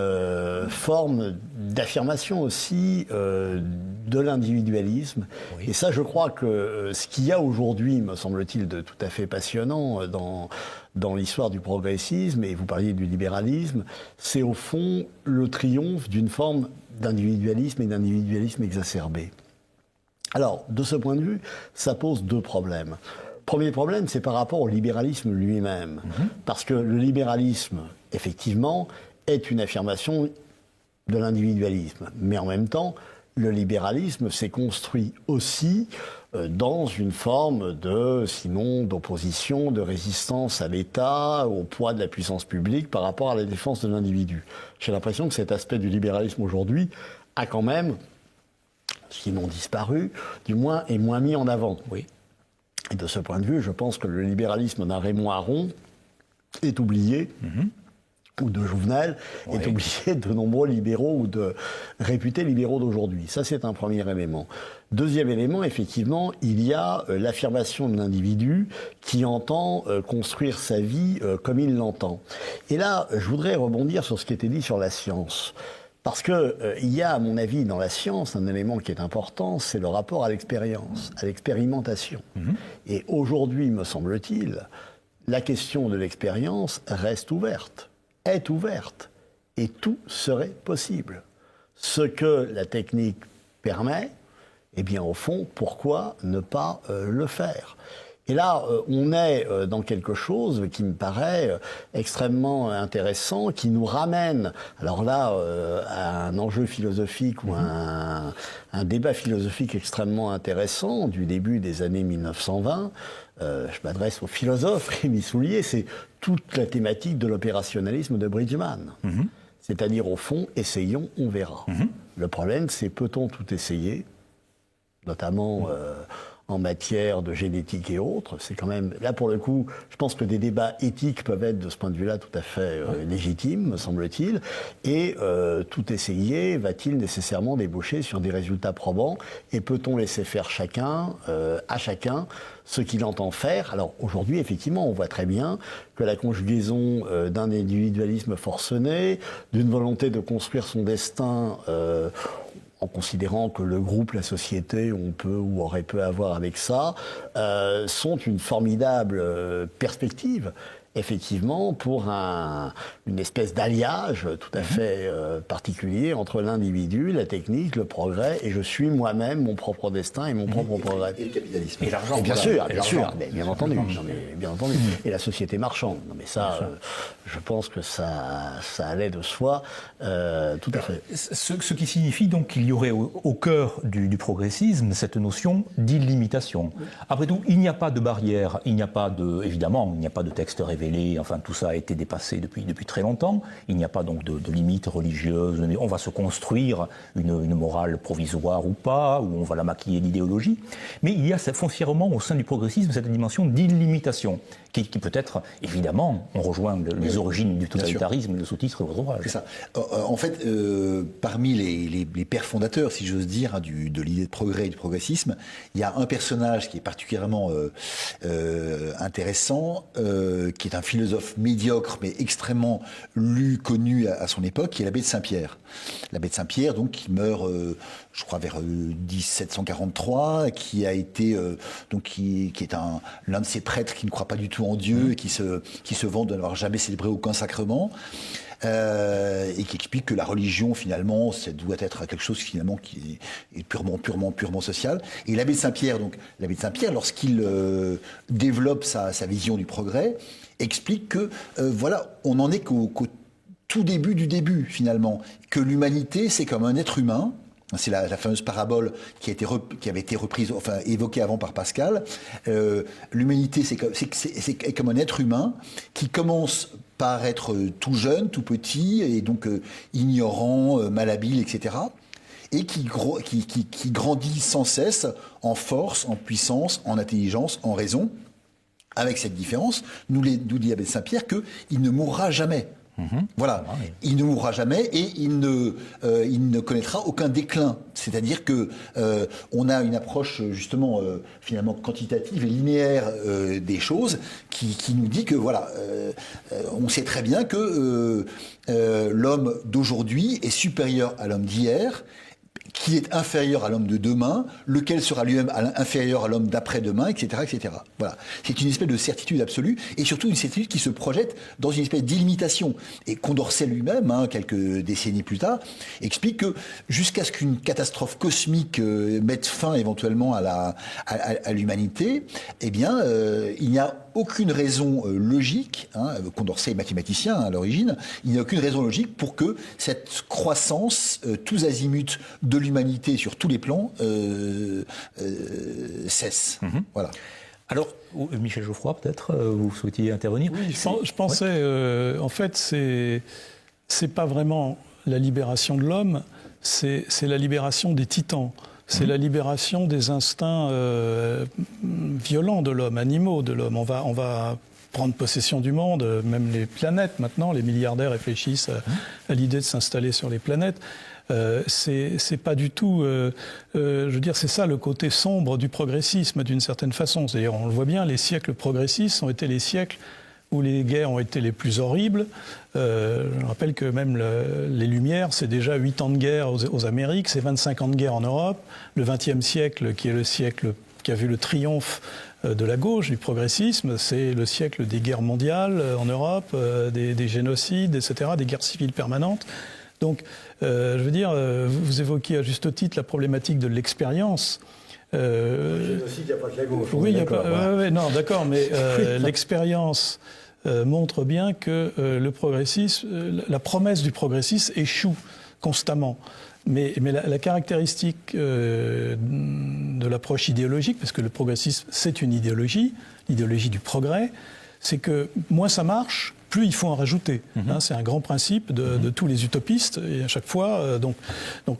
forme d'affirmation aussi de l'individualisme. Oui. Et ça, je crois que ce qu'il y a aujourd'hui, me semble-t-il, de tout à fait passionnant dans l'histoire du progressisme, et vous parliez du libéralisme, c'est au fond le triomphe d'une forme d'individualisme et d'individualisme exacerbé. Alors, de ce point de vue, ça pose deux problèmes. Premier problème, c'est par rapport au libéralisme lui-même. Parce que le libéralisme, effectivement, est une affirmation de l'individualisme. Mais en même temps, le libéralisme s'est construit aussi dans une forme d'opposition, de résistance à l'État, au poids de la puissance publique par rapport à la défense de l'individu. J'ai l'impression que cet aspect du libéralisme aujourd'hui a quand même, sinon disparu, du moins est moins mis en avant. Oui. Et de ce point de vue, je pense que le libéralisme d'un Raymond Aron est oublié, ou de Jouvenel, est oublié de nombreux libéraux ou de réputés libéraux d'aujourd'hui. Ça, c'est un premier élément. Deuxième élément, effectivement, il y a l'affirmation de l'individu qui entend construire sa vie comme il l'entend. Et là, je voudrais rebondir sur ce qui était dit sur la science. Parce que il y a, à mon avis, dans la science, un élément qui est important, c'est le rapport à l'expérience, à l'expérimentation. Et aujourd'hui, me semble-t-il, la question de l'expérience reste ouverte, est ouverte, et tout serait possible. Ce que la technique permet, eh bien, au fond, pourquoi ne pas le faire ? Et là, on est dans quelque chose qui me paraît extrêmement intéressant, qui nous ramène, alors là, à un enjeu philosophique ou un débat philosophique extrêmement intéressant du début des années 1920. Je m'adresse au philosophe Rémi Soulier, c'est toute la thématique de l'opérationnalisme de Bridgman. C'est-à-dire, au fond, essayons, on verra. Le problème, c'est peut-on tout essayer, notamment en matière de génétique et autres. C'est quand même, là pour le coup, je pense que des débats éthiques peuvent être de ce point de vue-là tout à fait légitimes, me semble-t-il. Et tout essayer va-t-il nécessairement déboucher sur des résultats probants? Et peut-on laisser faire à chacun ce qu'il entend faire? Alors aujourd'hui, effectivement, on voit très bien que la conjugaison d'un individualisme forcené, d'une volonté de construire son destin en considérant que le groupe, la société, on peut ou aurait peu à voir avec ça, sont une formidable perspective, effectivement, pour une espèce d'alliage tout à fait particulier entre l'individu, la technique, le progrès, et je suis moi-même mon propre destin et mon propre progrès. Et le capitalisme. Et l'argent. Bien sûr, bien entendu. Non, mais bien entendu. Et la société marchande. Non, mais ça, je pense que ça allait de soi, tout à fait. Ce qui signifie donc qu'il y aurait au cœur du progressisme cette notion d'illimitation. Après tout, il n'y a pas de barrière, évidemment, il n'y a pas de texte révélé, enfin tout ça a été dépassé depuis très longtemps, il n'y a pas donc de limites religieuses, on va se construire une morale provisoire ou pas, ou on va la maquiller d'idéologie, mais il y a foncièrement au sein du progressisme cette dimension d'illimitation, qui peut être, évidemment, on rejoint les origines du totalitarisme, le sous-titre de votre ouvrage. C'est ça. En fait, parmi les pères fondateurs, si j'ose dire, de l'idée de progrès et du progressisme, il y a un personnage qui est particulièrement intéressant, qui est un philosophe médiocre, mais extrêmement lu, connu à son époque, qui est l'abbé de Saint-Pierre. L'abbé de Saint-Pierre, donc, qui meurt, je crois, vers 1743, qui a été, qui est l'un de ces prêtres qui ne croient pas du tout en Dieu, et qui se vante de n'avoir jamais célébré aucun sacrement. Et qui explique que la religion, finalement, ça doit être quelque chose finalement qui est purement social. Et l'abbé de Saint-Pierre, lorsqu'il développe sa vision du progrès, explique que on en est qu'au tout début du début, finalement, que l'humanité, c'est comme un être humain. C'est la fameuse parabole qui avait été reprise, enfin évoquée avant par Pascal. L'humanité, c'est comme un être humain qui commence par être tout jeune, tout petit, et donc ignorant, malhabile, etc. Et qui grandit sans cesse en force, en puissance, en intelligence, en raison. Avec cette différence, nous dit l'abbé de Saint-Pierre qu'il ne mourra jamais. Voilà, il ne mourra jamais et il ne connaîtra aucun déclin. C'est-à-dire que on a une approche justement finalement quantitative et linéaire des choses qui nous dit que on sait très bien que l'homme d'aujourd'hui est supérieur à l'homme d'hier, qui est inférieur à l'homme de demain, lequel sera lui-même inférieur à l'homme d'après-demain, etc., etc. Voilà. C'est une espèce de certitude absolue, et surtout une certitude qui se projette dans une espèce d'illimitation. Et Condorcet lui-même, quelques décennies plus tard, explique que jusqu'à ce qu'une catastrophe cosmique mette fin éventuellement à l'humanité, eh bien, il n'y a aucune raison logique, Condorcet est mathématicien à l'origine, il n'y a aucune raison logique pour que cette croissance tous azimuts de l'humanité sur tous les plans cesse. Voilà. Alors, Michel Geoffroy, peut-être, vous souhaitiez intervenir? Oui, je pensais, en fait, c'est pas vraiment la libération de l'homme, c'est la libération des titans. C'est la libération des instincts violents de l'homme, animaux de l'homme. On va prendre possession du monde, même les planètes maintenant, les milliardaires réfléchissent à l'idée de s'installer sur les planètes. C'est pas du tout, je veux dire, c'est ça le côté sombre du progressisme d'une certaine façon. C'est-à-dire, on le voit bien, les siècles progressistes ont été les siècles où les guerres ont été les plus horribles. Je rappelle que même les Lumières, c'est déjà 8 ans de guerre aux Amériques, c'est 25 ans de guerre en Europe. Le XXe siècle, qui est le siècle qui a vu le triomphe de la gauche, du progressisme, c'est le siècle des guerres mondiales en Europe, des génocides, etc., des guerres civiles permanentes. Donc, je veux dire, vous évoquiez à juste titre la problématique de l'expérience. Génocide, il n'y a pas que la gauche. Oui, il n'y a pas. Non, d'accord, mais l'expérience montre bien que le progressisme, la promesse du progressisme échoue constamment. Mais la caractéristique de l'approche idéologique, parce que le progressisme, c'est une idéologie, l'idéologie du progrès, c'est que moins ça marche, plus il faut en rajouter. C'est un grand principe de tous les utopistes. Et à chaque fois, donc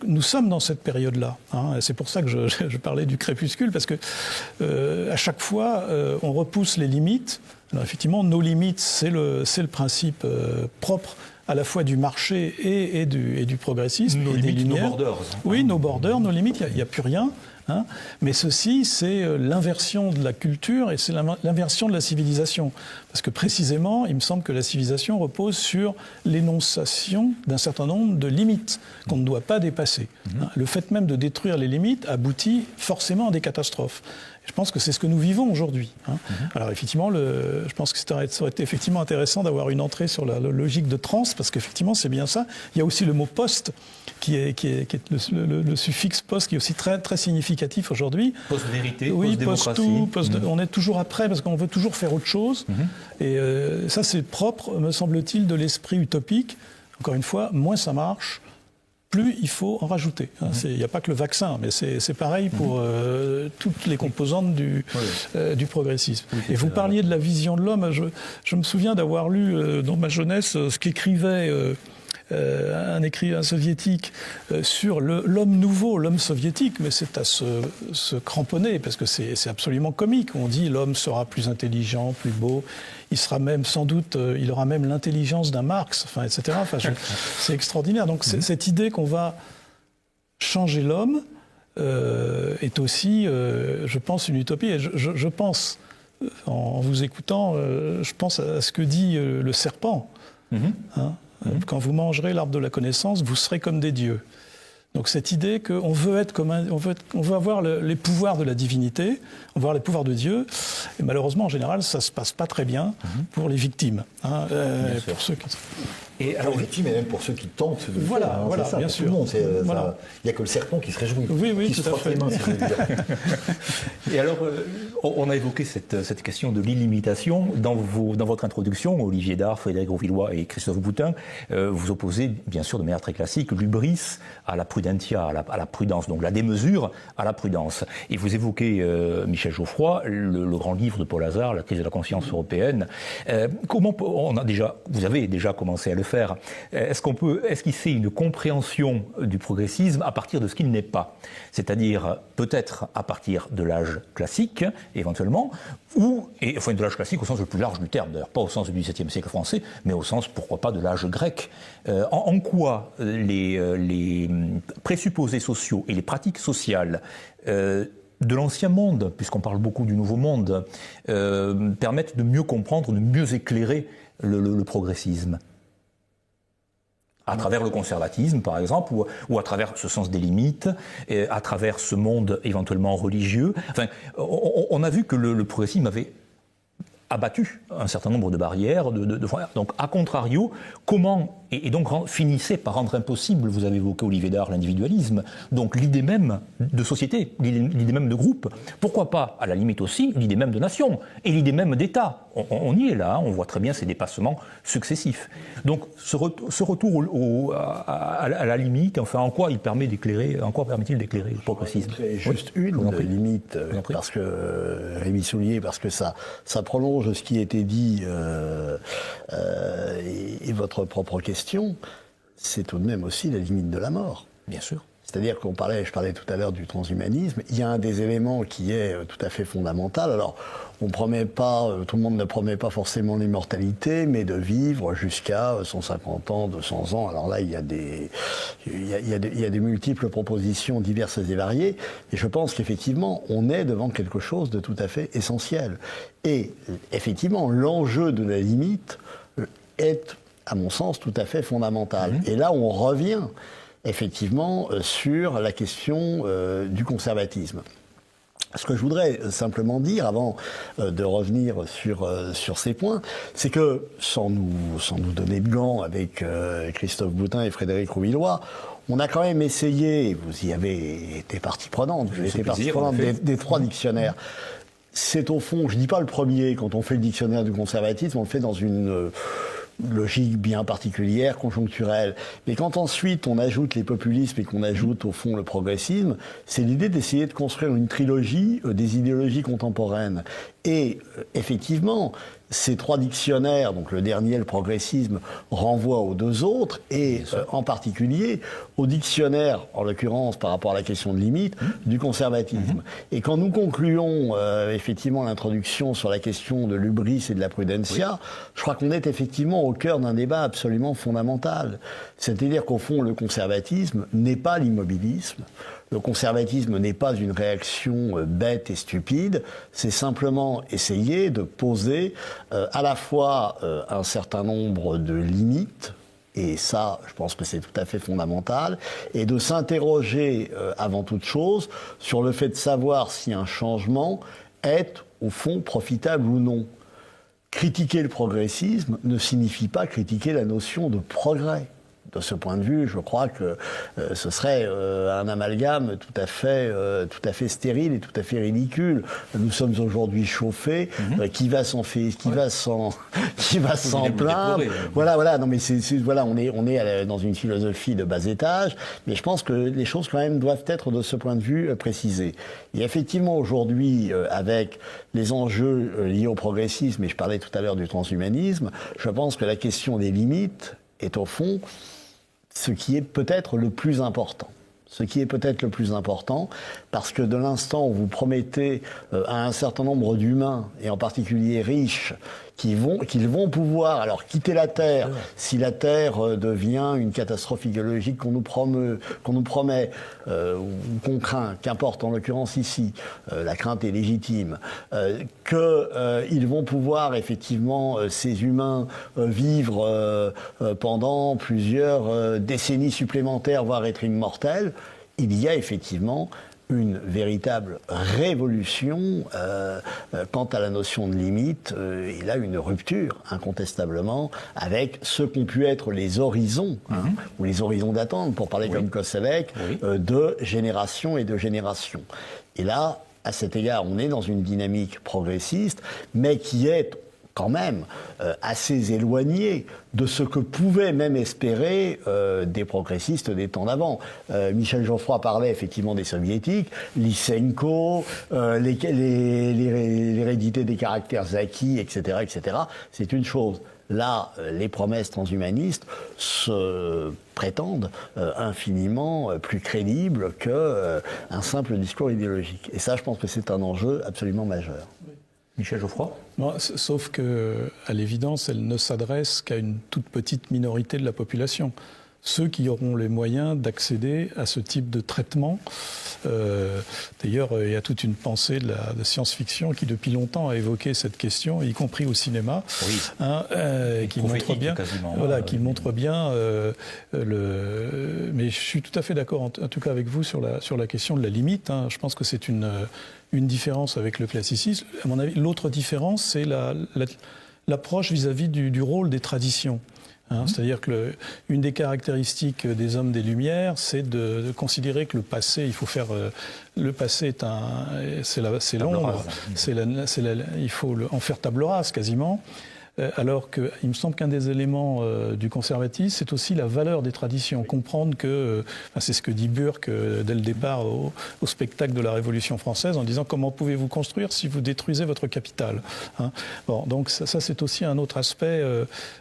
nous sommes dans cette période-là. C'est pour ça que je parlais du crépuscule, parce que à chaque fois, on repousse les limites Alors effectivement, nos limites, c'est le principe propre à la fois du marché et du progressisme. Nos et des limites, lumières. nos borders. Oui, nos borders, nos limites, il n'y a plus rien. Hein. Mais ceci, c'est l'inversion de la culture et c'est l'inversion de la civilisation. Parce que précisément, il me semble que la civilisation repose sur l'énonciation d'un certain nombre de limites qu'on ne doit pas dépasser. Hein. Le fait même de détruire les limites aboutit forcément à des catastrophes. Je pense que c'est ce que nous vivons aujourd'hui. Hein. Alors effectivement, je pense que ça aurait été effectivement intéressant d'avoir une entrée sur la logique de trans, parce qu'effectivement c'est bien ça. Il y a aussi le mot post, qui est le suffixe post, qui est aussi très, très significatif aujourd'hui. Post-vérité, oui, post-démocratie. On est toujours après, parce qu'on veut toujours faire autre chose. Et ça c'est propre, me semble-t-il, de l'esprit utopique. Encore une fois, moins ça marche, plus il faut en rajouter. Il n'y a pas que le vaccin, mais c'est pareil pour toutes les composantes du progressisme. Oui, et vous parliez de la vision de l'homme. Je me souviens d'avoir lu dans ma jeunesse ce qu'écrivait un écrivain soviétique sur l'homme nouveau, l'homme soviétique, mais c'est à se cramponner, parce que c'est absolument comique. On dit l'homme sera plus intelligent, plus beau, il sera même sans doute, il aura même l'intelligence d'un Marx, enfin, etc. Enfin, c'est extraordinaire. Donc cette idée qu'on va changer l'homme est aussi, je pense, une utopie. Et je pense, en vous écoutant, je pense à ce que dit le serpent. Hein, quand vous mangerez l'arbre de la connaissance, vous serez comme des dieux. Donc cette idée qu'on veut être comme on veut avoir les pouvoirs de la divinité, on veut avoir les pouvoirs de Dieu, et malheureusement en général ça se passe pas très bien pour les victimes, hein, pour ceux qui... Et alors les victimes et même pour ceux qui tentent de voilà, faire, hein, voilà, ça, bien pour sûr. Tout le monde, Voilà. Il n'y a que le serpent qui se réjouit, oui, qui se frotte les mains. Si je veux dire. Et alors, on a évoqué cette question de l'illimitation. Dans votre introduction, Olivier Dard, Frédéric Grosvillois et Christophe Boutin, vous opposez, bien sûr, de manière très classique, l'hubris à la prudentia, à la prudence, donc la démesure à la prudence. Et vous évoquez, Michel Geoffroy, le grand livre de Paul Hazard, La crise de la conscience européenne. Vous avez déjà commencé à le faire. Est-ce qu'il fait une compréhension du progressisme à partir de ce qu'il n'est pas? C'est-à-dire peut-être à partir de l'âge classique, éventuellement, de l'âge classique au sens le plus large du terme, d'ailleurs pas au sens du XVIIe siècle français, mais au sens, pourquoi pas, de l'âge grec. En quoi les présupposés sociaux et les pratiques sociales de l'ancien monde, puisqu'on parle beaucoup du nouveau monde, permettent de mieux comprendre, de mieux éclairer le progressisme? À travers le conservatisme, par exemple, ou à travers ce sens des limites, à travers ce monde éventuellement religieux. Enfin, on a vu que le progressisme avait abattu un certain nombre de barrières. Donc, à contrario, comment, et donc finissait par rendre impossible, vous avez évoqué Olivier Dard, l'individualisme, donc l'idée même de société, l'idée même de groupe. Pourquoi pas, à la limite aussi, l'idée même de nation, et l'idée même d'État. On y est là, hein, on voit très bien ces dépassements successifs. Donc ce retour à la limite, enfin, en quoi il permet d'éclairer, en quoi permet-il d'éclairer le progressisme? C'est juste une limite, parce que Rémi Soulier, parce que ça prolonge ce qui a été dit et votre propre question, c'est tout de même aussi la limite de la mort. Bien sûr. C'est-à-dire je parlais tout à l'heure du transhumanisme, il y a un des éléments qui est tout à fait fondamental. Alors, on promet pas, tout le monde ne promet pas forcément l'immortalité, mais de vivre jusqu'à 150 ans, 200 ans. Alors là, il y a des multiples propositions diverses et variées. Et je pense qu'effectivement, on est devant quelque chose de tout à fait essentiel. Et effectivement, l'enjeu de la limite est, à mon sens, tout à fait fondamental. Et là, on revient effectivement sur la question du conservatisme. Ce que je voudrais simplement dire, avant de revenir sur ces points, c'est que, sans nous donner de gants avec Christophe Boutin et Frédéric Rouvillois, on a quand même essayé, vous y avez été partie prenante, vous avez été partie prenante des 3 dictionnaires. C'est au fond, je ne dis pas le premier, quand on fait le dictionnaire du conservatisme, on le fait dans une logique bien particulière, conjoncturelle. Mais quand ensuite on ajoute les populismes et qu'on ajoute au fond le progressisme, c'est l'idée d'essayer de construire une trilogie des idéologies contemporaines. Et effectivement, ces 3 dictionnaires, donc le dernier, le progressisme, renvoient aux 2 autres, et en particulier au dictionnaire, en l'occurrence par rapport à la question de limite, du conservatisme. Et quand nous concluons effectivement l'introduction sur la question de l'hubris et de la prudentia, je crois qu'on est effectivement au cœur d'un débat absolument fondamental. C'est-à-dire qu'au fond, le conservatisme n'est pas l'immobilisme. Le conservatisme n'est pas une réaction bête et stupide, c'est simplement essayer de poser à la fois un certain nombre de limites, et ça, je pense que c'est tout à fait fondamental, et de s'interroger avant toute chose sur le fait de savoir si un changement est, au fond, profitable ou non. Critiquer le progressisme ne signifie pas critiquer la notion de progrès. De ce point de vue, je crois que ce serait un amalgame tout à fait stérile et tout à fait ridicule. Nous sommes aujourd'hui chauffés. Qui va s'en plaindre? Voilà. Non, mais voilà, on est dans une philosophie de bas étage. Mais je pense que les choses quand même doivent être de ce point de vue précisées. Et effectivement, aujourd'hui, avec les enjeux liés au progressisme, et je parlais tout à l'heure du transhumanisme, je pense que la question des limites est au fond ce qui est peut-être le plus important. Parce que de l'instant où vous promettez à un certain nombre d'humains, et en particulier riches, qu'ils vont pouvoir alors quitter la Terre, si la Terre devient une catastrophe écologique qu'on nous promet, ou qu'on craint, qu'importe en l'occurrence ici, la crainte est légitime, qu'ils vont pouvoir effectivement, ces humains, vivre pendant plusieurs décennies supplémentaires, voire être immortels, il y a effectivement une véritable révolution quant à la notion de limite, et là une rupture incontestablement avec ce qu'ont pu être les horizons, ou les horizons d'attente, pour parler comme Koselleck, de génération et de génération. Et là, à cet égard, on est dans une dynamique progressiste, mais qui est quand même assez éloigné de ce que pouvaient même espérer des progressistes des temps d'avant. Michel Geoffroy parlait effectivement des soviétiques, Lysenko, l'hérédité des caractères acquis, etc., etc. C'est une chose. Là, les promesses transhumanistes se prétendent infiniment plus crédibles qu'un simple discours idéologique. Et ça, je pense que c'est un enjeu absolument majeur. Michel Geoffroy ? Non, sauf que, à l'évidence, elle ne s'adresse qu'à une toute petite minorité de la population. Ceux qui auront les moyens d'accéder à ce type de traitement. D'ailleurs, il y a toute une pensée de science-fiction qui, depuis longtemps, a évoqué cette question, y compris au cinéma, qui montre bien. Montre bien Mais je suis tout à fait d'accord, en tout cas avec vous, sur la question de la limite. Je pense que c'est une différence avec le classicisme. À mon avis, l'autre différence, c'est l'approche vis-à-vis du rôle des traditions. C'est-à-dire que une des caractéristiques des hommes des Lumières, c'est de considérer que le passé, il faut faire... le passé c'est l'ombre, il faut en faire table rase quasiment. Alors qu'il me semble qu'un des éléments du conservatisme, c'est aussi la valeur des traditions. Comprendre que, c'est ce que dit Burke dès le départ au spectacle de la Révolution française, en disant comment pouvez-vous construire si vous détruisez votre capital. Donc ça c'est aussi un autre aspect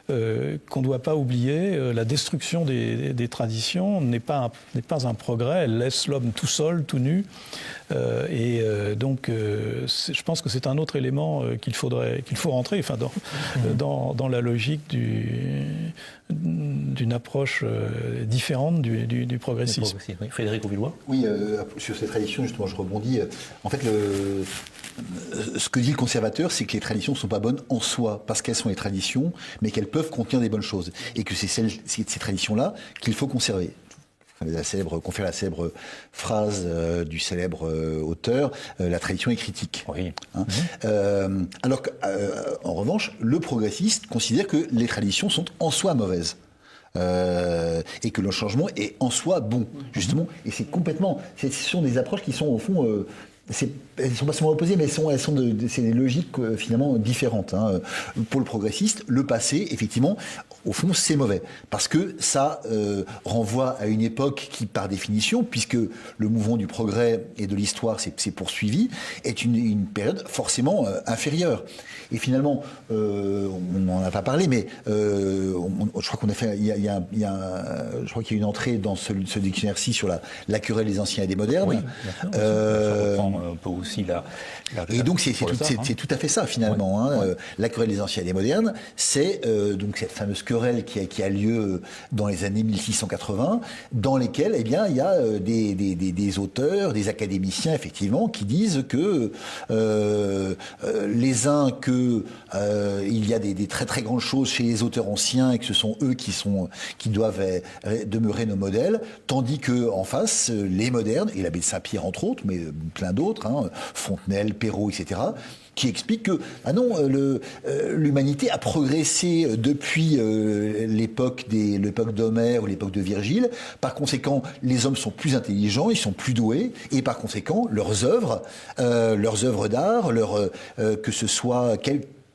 qu'on ne doit pas oublier. La destruction des traditions n'est pas un progrès, elle laisse l'homme tout seul, tout nu. Donc je pense que c'est un autre élément qu'il faut rentrer dans la logique d'une approche différente du progressisme. Oui. Frédéric Auvillois ? Oui, sur ces traditions, justement, je rebondis. En fait, ce que dit le conservateur, c'est que les traditions ne sont pas bonnes en soi, parce qu'elles sont les traditions, mais qu'elles peuvent contenir des bonnes choses. Et que c'est ces traditions-là qu'il faut conserver. Confère la célèbre phrase du célèbre auteur, la tradition est critique. Oui. Alors qu'en revanche, le progressiste considère que les traditions sont en soi mauvaises. Et que le changement est en soi bon, justement. Et ce sont des approches qui sont, au fond, elles ne sont pas seulement opposées, mais c'est des logiques finalement différentes. Hein. Pour le progressiste, le passé, effectivement, au fond, c'est mauvais. Parce que ça renvoie à une époque qui, par définition, puisque le mouvement du progrès et de l'histoire s'est poursuivi, est une période forcément inférieure. Et finalement, on n'en a pas parlé, mais je crois qu'on a fait, je crois qu'il y a une entrée dans ce dictionnaire-ci sur la querelle des anciens et des modernes. Oui, ça reprend un peu aussi et donc c'est tout à fait ça finalement. Ouais, hein. Ouais. La querelle des anciens et des modernes, c'est donc cette fameuse querelle qui a lieu dans les années 1680, dans lesquelles il y a des auteurs, des académiciens effectivement qui disent que les uns il y a des très très grandes choses chez les auteurs anciens et que ce sont eux qui doivent demeurer nos modèles, tandis que en face les modernes et l'abbé de Saint-Pierre entre autres, mais plein d'autres, hein, Fontenelle, Perrault, etc., qui explique que l'humanité a progressé depuis l'époque d'Homère ou l'époque de Virgile. Par conséquent, les hommes sont plus intelligents, ils sont plus doués, et par conséquent, leurs œuvres d'art, que ce soit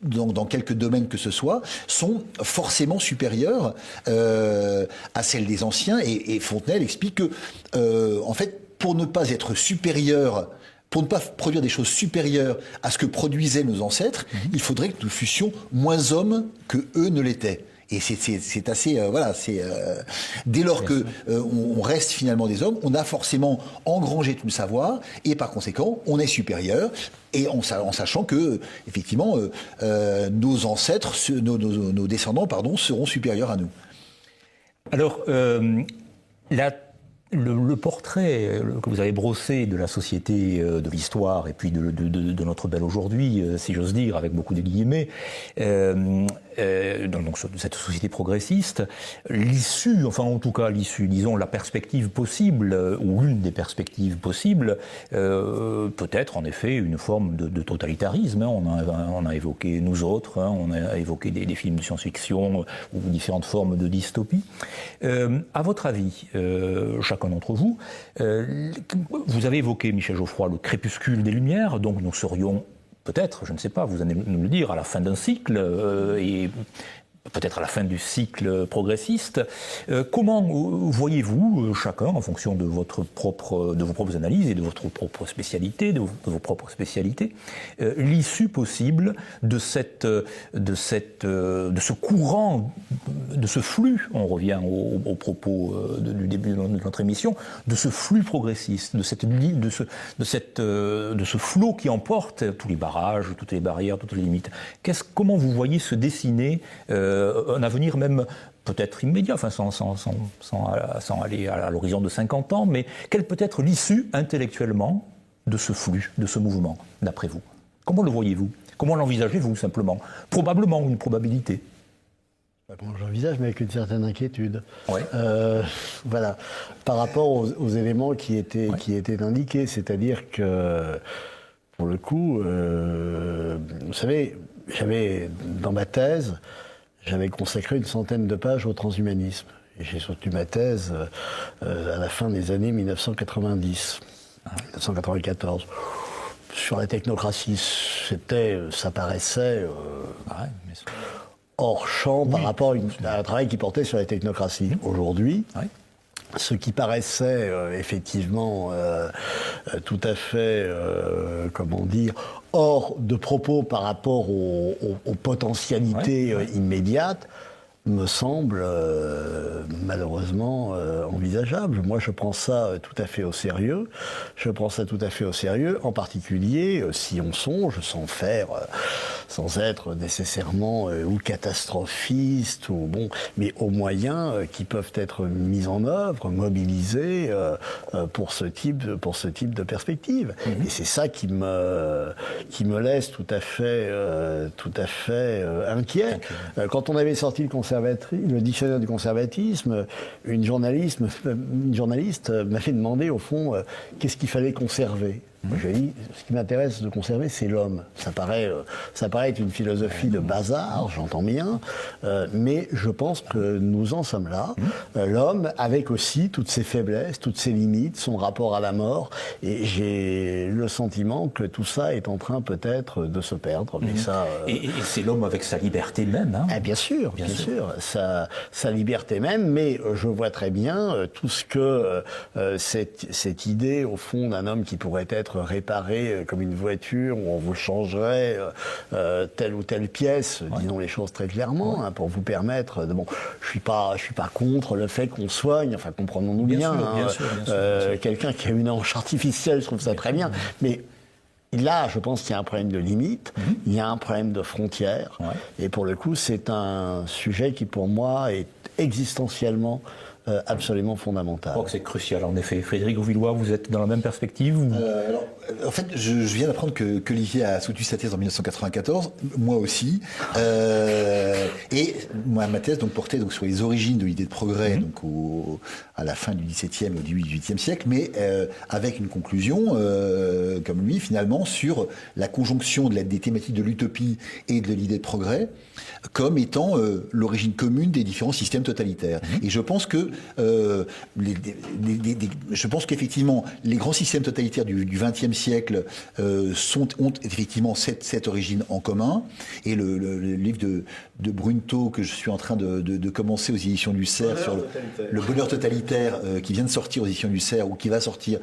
dans quelques domaines que ce soit, sont forcément supérieures à celles des anciens. Et Fontenelle explique que, en fait, pour ne pas être supérieur, pour ne pas produire des choses supérieures à ce que produisaient nos ancêtres, il faudrait que nous fussions moins hommes que eux ne l'étaient. Et c'est assez dès lors que on reste finalement des hommes, on a forcément engrangé tout le savoir et par conséquent on est supérieur. Et en sachant que effectivement nos ancêtres, nos descendants seront supérieurs à nous. Alors le portrait que vous avez brossé de la société de l'histoire et puis de notre belle aujourd'hui, si j'ose dire, avec beaucoup de guillemets, donc cette société progressiste, l'issue, enfin en tout cas l'issue, disons la perspective possible, ou l'une des perspectives possibles, peut-être en effet une forme de totalitarisme. Hein. On a évoqué nous autres, hein, on a évoqué des films de science-fiction ou différentes formes de dystopie. À votre avis, chacun d'entre vous, vous avez évoqué, Michel Geoffroy, le crépuscule des Lumières, donc nous serions peut-être, je ne sais pas, vous allez nous le dire, à la fin d'un cycle, et peut-être à la fin du cycle progressiste. Comment voyez-vous, chacun, en fonction de vos propres analyses et de votre propre spécialité, de vos propres spécialités, l'issue possible de ce courant, de ce flux, on revient au propos du début de notre émission, de ce flux progressiste, de ce flot qui emporte tous les barrages, toutes les barrières, toutes les limites. Comment vous voyez se dessiner un avenir même peut-être immédiat, enfin sans aller à l'horizon de 50 ans, mais quelle peut être l'issue intellectuellement de ce flux, de ce mouvement, d'après vous? Comment le voyez-vous? Comment l'envisagez-vous simplement? Probablement, une probabilité. Comment j'envisage, mais avec une certaine inquiétude. Ouais. Voilà. Par rapport aux éléments qui étaient indiqués, c'est-à-dire que, pour le coup, vous savez, dans ma thèse, j'avais consacré une centaine de pages au transhumanisme. Et j'ai soutenu ma thèse à la fin des années 1990, 1994. Sur la technocratie, ça paraissait hors champ par rapport à un travail qui portait sur la technocratie. Aujourd'hui, ce qui paraissait effectivement tout à fait, hors de propos par rapport aux potentialités immédiates, me semble malheureusement envisageable. Moi, je prends ça tout à fait au sérieux. En particulier si on songe sans être nécessairement ou catastrophiste mais aux moyens qui peuvent être mis en œuvre, mobilisés pour ce type de perspective. Et c'est ça qui me laisse tout à fait inquiet. Quand on avait sorti le dictionnaire du conservatisme, une journaliste m'a fait demander, au fond, qu'est-ce qu'il fallait conserver. Moi, je dis, ce qui m'intéresse de conserver, c'est l'homme. Ça paraît être une philosophie de bazar, j'entends bien, mais je pense que nous en sommes là. L'homme, avec aussi toutes ses faiblesses, toutes ses limites, son rapport à la mort, et j'ai le sentiment que tout ça est en train peut-être de se perdre. Mais ça, et c'est l'homme avec sa liberté même. Hein. Bien sûr, sa liberté même, mais je vois très bien tout ce que cette idée, au fond, d'un homme qui pourrait être réparé comme une voiture, où on vous changerait telle ou telle pièce, disons les choses très clairement, pour vous permettre de... Bon, je suis pas contre le fait qu'on soigne, enfin, comprenons-nous bien. Quelqu'un qui a une hanche artificielle, je trouve ça très bien, mais... Là, je pense qu'il y a un problème de limite, il y a un problème de frontières, et pour le coup, c'est un sujet qui, pour moi, est existentiellement absolument fondamental. Je crois que c'est crucial, en effet. Frédéric Rouvillois, vous êtes dans la même perspective ou... Alors, en fait, je viens d'apprendre que Olivier a soutenu sa thèse en 1994, moi aussi. Et moi, ma thèse portait sur les origines de l'idée de progrès, à la fin du XVIIe au début du XVIIIe siècle, mais avec une conclusion, comme lui, finalement, sur la conjonction des thématiques de l'utopie et de l'idée de progrès, comme étant l'origine commune des différents systèmes totalitaires. Et je pense que qu'effectivement les grands systèmes totalitaires du XXe siècle ont effectivement cette origine en commun. Et le livre de Brunto que je suis en train de commencer aux éditions du Cerf sur le bonheur totalitaire qui vient de sortir aux éditions du Cerf ou qui va sortir,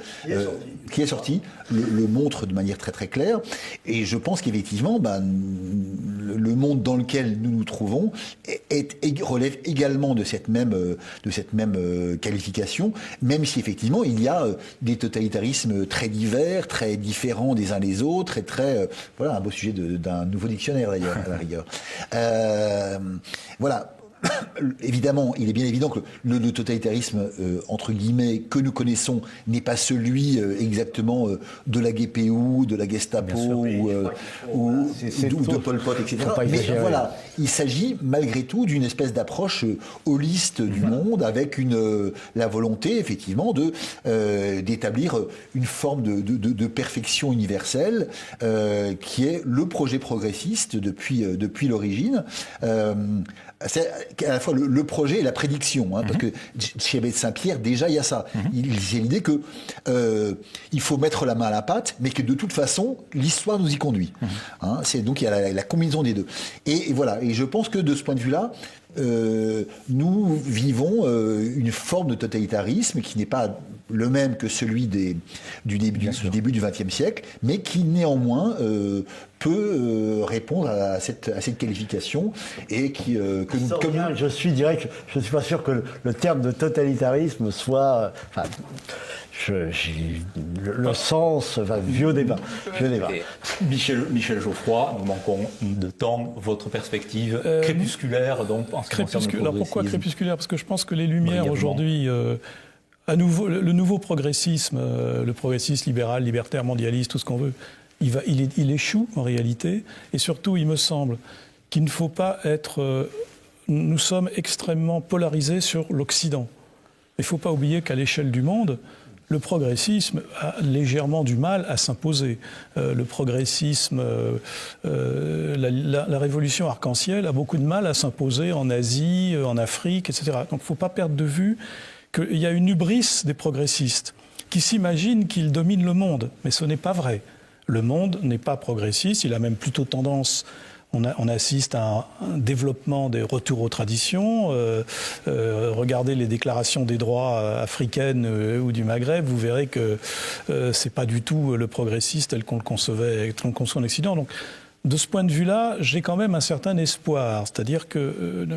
qui est sorti, le montre de manière très très claire. Et je pense qu'effectivement, le monde dans lequel nous nous trouvons relève également de cette même qualification, même si effectivement il y a des totalitarismes très divers, très différents des uns des autres, et voilà, un beau sujet d'un nouveau dictionnaire d'ailleurs, à la rigueur. Voilà. Évidemment, il est bien évident que le totalitarisme, entre guillemets, que nous connaissons, n'est pas celui exactement de la GPU, de la Gestapo ou de Pol Pot, etc. Mais voilà, il s'agit malgré tout d'une espèce d'approche holiste du monde, avec la volonté, effectivement, d'établir une forme de perfection universelle, qui est le projet progressiste depuis l'origine. C'est à la fois le projet et la prédiction, parce que chez Abbé de Saint-Pierre, déjà, il y a ça. C'est l'idée que il faut mettre la main à la pâte, mais que de toute façon, l'histoire nous y conduit. Donc il y a la combinaison des deux. Et voilà. Et je pense que de ce point de vue-là, nous vivons une forme de totalitarisme qui n'est pas le même que celui du début du XXe siècle, mais qui néanmoins peut répondre à cette qualification et je suis pas sûr que le terme de totalitarisme soit... le sens, vieux débat. Michel Geoffroy, nous manquons de temps. Votre perspective crépusculaire, donc, en ce qui concerne le progressisme. Alors pourquoi crépusculaire ? Parce que je pense que les Lumières aujourd'hui, à nouveau, le nouveau progressisme, le progressisme libéral, libertaire, mondialiste, tout ce qu'on veut, il échoue en réalité. Et surtout, il me semble qu'il ne faut pas être... nous sommes extrêmement polarisés sur l'Occident. Il ne faut pas oublier qu'à l'échelle du monde, le progressisme a légèrement du mal à s'imposer. Le progressisme, la révolution arc-en-ciel a beaucoup de mal à s'imposer en Asie, en Afrique, etc. Donc il ne faut pas perdre de vue qu'il y a une hubris des progressistes qui s'imaginent qu'ils dominent le monde. Mais ce n'est pas vrai. Le monde n'est pas progressiste, il a même plutôt tendance... On assiste à un développement des retours aux traditions. Regardez les déclarations des droits africaines ou du Maghreb, vous verrez que c'est pas du tout le progressiste tel qu'on le concevait, tel qu'on le conçoit en Occident. Donc, de ce point de vue-là, j'ai quand même un certain espoir. C'est-à-dire que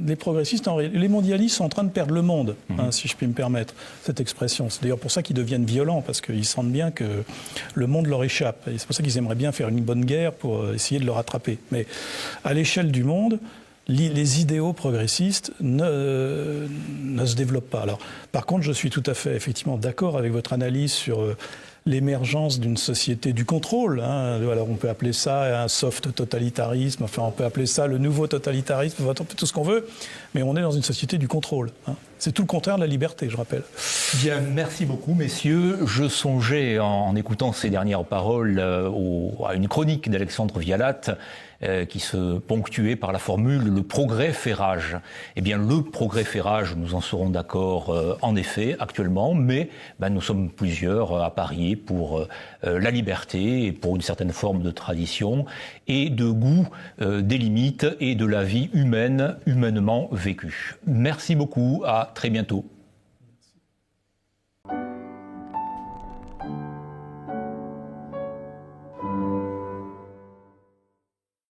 les progressistes, les mondialistes sont en train de perdre le monde, si je puis me permettre cette expression. C'est d'ailleurs pour ça qu'ils deviennent violents, parce qu'ils sentent bien que le monde leur échappe. Et c'est pour ça qu'ils aimeraient bien faire une bonne guerre pour essayer de le rattraper. Mais à l'échelle du monde, les idéaux progressistes ne se développent pas. Alors, par contre, je suis tout à fait, effectivement, d'accord avec votre analyse sur... l'émergence d'une société du contrôle. Alors on peut appeler ça un soft totalitarisme, enfin on peut appeler ça le nouveau totalitarisme, tout ce qu'on veut, mais on est dans une société du contrôle. C'est tout le contraire de la liberté, je rappelle. Bien, merci beaucoup, messieurs. Je songeais, en écoutant ces dernières paroles, à une chronique d'Alexandre Vialat, qui se ponctuait par la formule « le progrès fait rage ». Eh bien, le progrès fait rage, nous en serons d'accord en effet actuellement, mais nous sommes plusieurs à parier pour la liberté et pour une certaine forme de tradition et de goût des limites et de la vie humaine, humainement vécue. Merci beaucoup, à très bientôt.